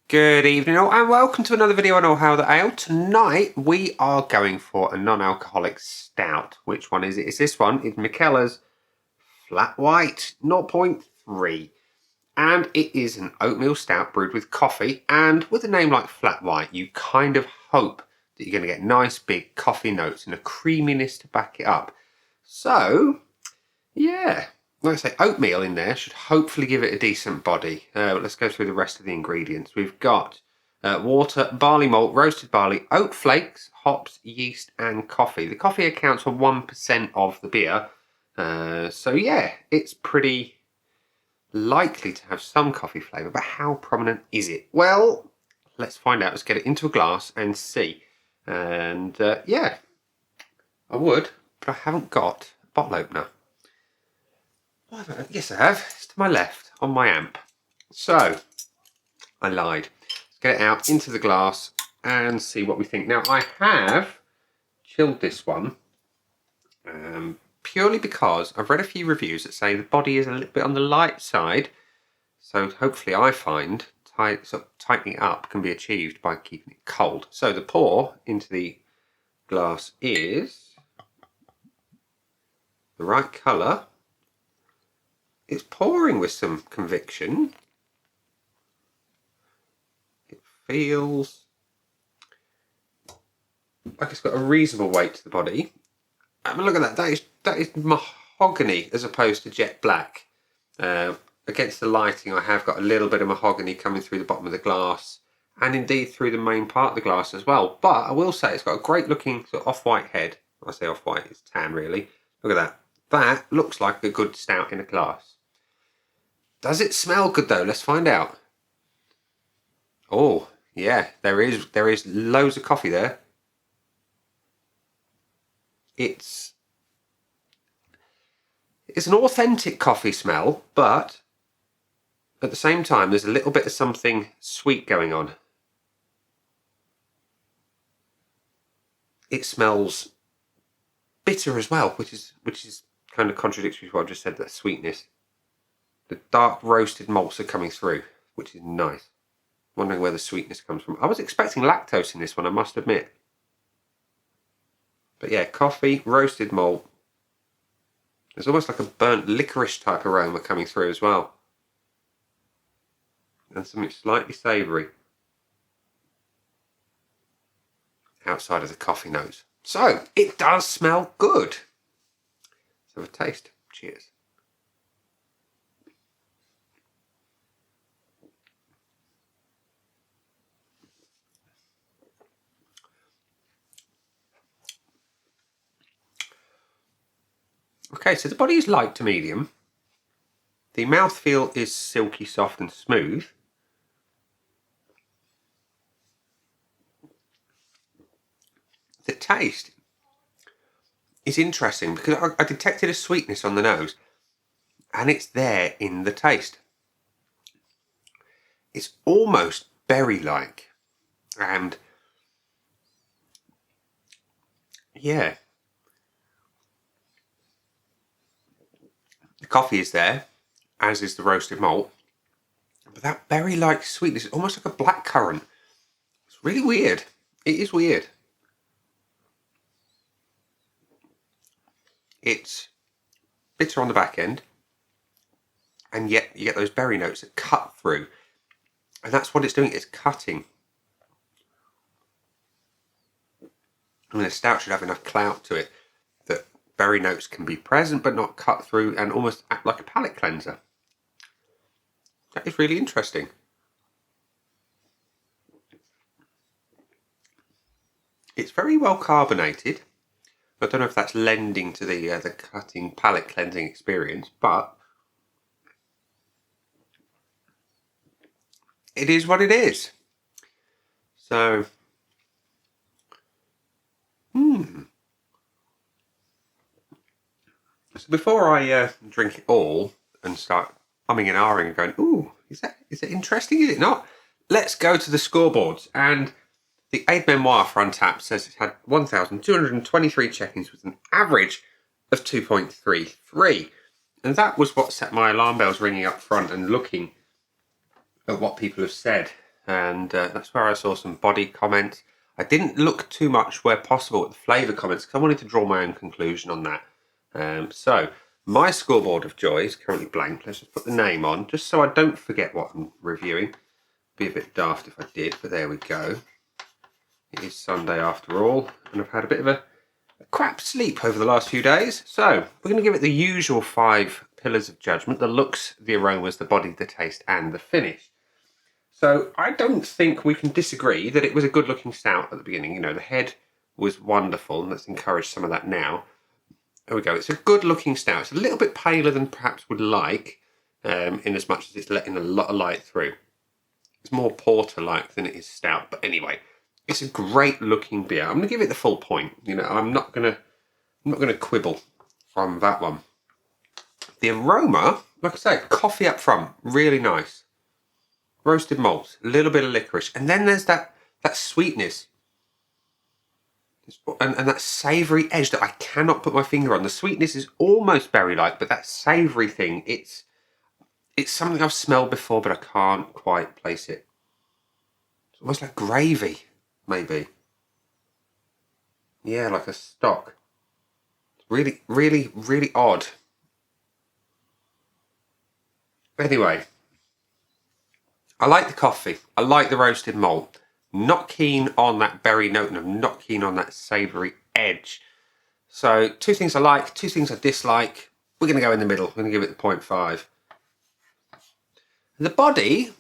Good evening all, and welcome to another video on All Hail the Ale. Tonight we are going for a non-alcoholic stout. Which one is it? It's this one. It's Mikkeller's Flat White 0.3. And it is an oatmeal stout brewed with coffee, and with a name like Flat White you kind of hope that you're going to get nice big coffee notes and a creaminess to back it up. So, yeah. Like I say, oatmeal in there should hopefully give it a decent body. But let's go through the rest of the ingredients. We've got water, barley malt, roasted barley, oat flakes, hops, yeast and coffee. The coffee accounts for 1% of the beer. So yeah, it's pretty likely to have some coffee flavour, but how prominent is it? Well, let's find out. Let's get it into a glass and see. And yeah, I would, but I haven't got a bottle opener. Yes, I have. It's to my left on my amp. So, I lied. Let's get it out into the glass and see what we think. Now, I have chilled this one purely because I've read a few reviews that say the body is a little bit on the light side. So, hopefully, I find tightening it up can be achieved by keeping it cold. So, the pour into the glass is the right colour. It's pouring with some conviction. It feels like it's got a reasonable weight to the body. I mean, look at that. That is mahogany as opposed to jet black. Against the lighting, I have got a little bit of mahogany coming through the bottom of the glass, and indeed through the main part of the glass as well. But I will say it's got a great looking sort of off-white head. When I say off-white, it's tan really. Look at that. That looks like a good stout in a glass. Does it smell good though? Let's find out. Oh, yeah, there is loads of coffee there. It's an authentic coffee smell, but at the same time there's a little bit of something sweet going on. It smells bitter as well, which is kind of contradictory to what I just said, that sweetness. The dark roasted malts are coming through, which is nice. Wondering where the sweetness comes from. I was expecting lactose in this one, I must admit. But yeah, coffee, roasted malt. There's almost like a burnt licorice type aroma coming through as well. And something slightly savoury outside of the coffee notes. So, it does smell good. Let's have a taste. Cheers. Okay, so the body is light to medium. The mouthfeel is silky, soft and smooth. The taste is interesting because I detected a sweetness on the nose and it's there in the taste. It's almost berry-like, and yeah, the coffee is there, as is the roasted malt, but that berry-like sweetness is almost like a blackcurrant. It's really weird. It is weird. It's bitter on the back end, and yet you get those berry notes that cut through, and that's what it's doing. It's cutting. I mean, a stout should have enough clout to it that berry notes can be present but not cut through and almost act like a palate cleanser. That is really interesting. It's very well carbonated. I don't know if that's lending to the cutting palate cleansing experience, but it is what it is. So, So before I drink it all and start humming and ahhing and going, ooh, is it interesting? Is it not? Let's go to the scoreboards. And the aide memoire for Untapped says it had 1,223 check-ins with an average of 2.33. And that was what set my alarm bells ringing up front and looking at what people have said. and that's where I saw some body comments. I didn't look too much where possible at the flavour comments because I wanted to draw my own conclusion on that. So my scoreboard of joy is currently blank. Let's just put the name on just so I don't forget what I'm reviewing. Be a bit daft if I did, but there we go. It is Sunday after all, and I've had a bit of a crap sleep over the last few days. So we're going to give it the usual 5 pillars of judgment: the looks, the aromas, the body, the taste, and the finish. So I don't think we can disagree that it was a good looking stout at the beginning. You know, the head was wonderful, and let's encourage some of that now. There we go. It's a good looking stout. It's a little bit paler than perhaps would like, in as much as it's letting a lot of light through. It's more porter-like than it is stout, but anyway, it's a great looking beer. I'm going to give it the full point. You know, I'm not going to quibble from that one. The aroma, like I say, coffee up front, really nice. Roasted malt, a little bit of licorice, and then there's that sweetness and that savoury edge that I cannot put my finger on. The sweetness is almost berry-like, but that savoury thing, it's something I've smelled before, but I can't quite place it. It's almost like gravy, maybe. Yeah, like a stock. Really, really, really odd. Anyway, I like the coffee. I like the roasted malt. Not keen on that berry note, and I'm not keen on that savoury edge. So 2 things I like, 2 things I dislike. We're going to go in the middle. We're going to give it the 0.5. The body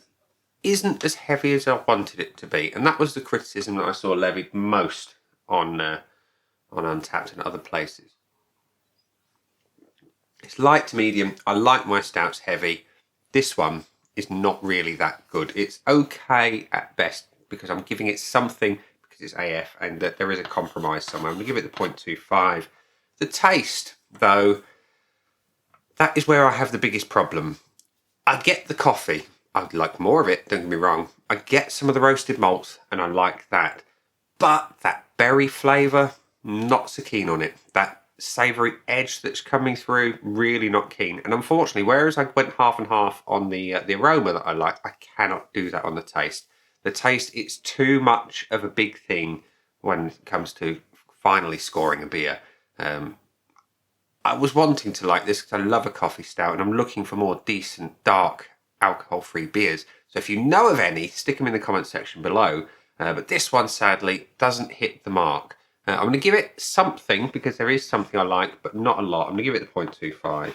isn't as heavy as I wanted it to be, and that was the criticism that I saw levied most on Untapped and other places. It's light to medium. I like my stouts heavy. This one is not really that good. It's okay at best because I'm giving it something because it's AF, and that there is a compromise somewhere. I'm going to give it the 0.25. The taste, though, that is where I have the biggest problem. I get the coffee. I'd like more of it, don't get me wrong. I get some of the roasted malts, and I like that. But that berry flavour, not so keen on it. That savoury edge that's coming through, really not keen. And unfortunately, whereas I went half and half on the aroma that I like, I cannot do that on the taste. The taste, it's too much of a big thing when it comes to finally scoring a beer. I was wanting to like this because I love a coffee stout, and I'm looking for more decent, dark, alcohol-free beers. So if you know of any, stick them in the comment section below. But this one, sadly, doesn't hit the mark. I'm going to give it something because there is something I like, but not a lot. I'm going to give it the 0.25.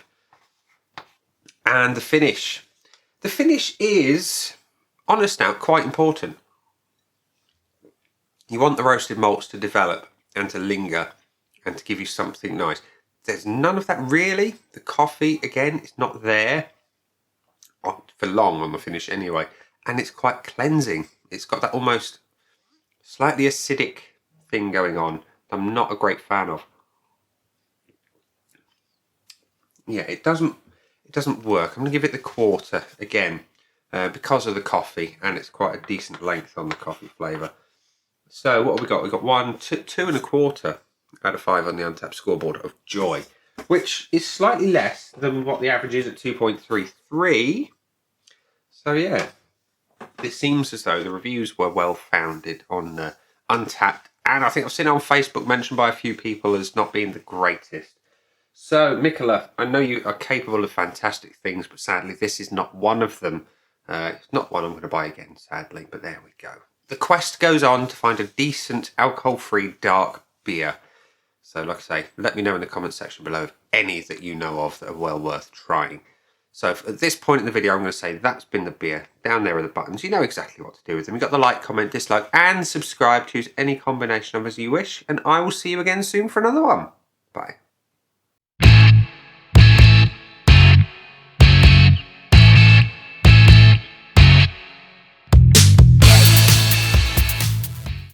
And the finish. The finish is, on a stout, quite important. You want the roasted malts to develop and to linger and to give you something nice. There's none of that really. The coffee, again, it's not there for long on the finish anyway. And it's quite cleansing. It's got that almost slightly acidic thing going on. I'm not a great fan of. Yeah, it doesn't work. I'm going to give it the 1/4 again because of the coffee, and it's quite a decent length on the coffee flavour. So what have we got? We've got 2.25 out of 5 on the Untapped scoreboard of joy, which is slightly less than what the average is at 2.33. So yeah, it seems as though the reviews were well founded on Untapped, and I think I've seen it on Facebook mentioned by a few people as not being the greatest. So Mikkeller, I know you are capable of fantastic things, but sadly this is not one of them. It's not one I'm going to buy again, sadly, but there we go. The quest goes on to find a decent alcohol-free dark beer. So like I say, let me know in the comment section below of any that you know of that are well worth trying. So at this point in the video, I'm going to say that's been the beer. Down there are the buttons. You know exactly what to do with them. You've got the like, comment, dislike, and subscribe. Choose any combination of as you wish. And I will see you again soon for another one. Bye.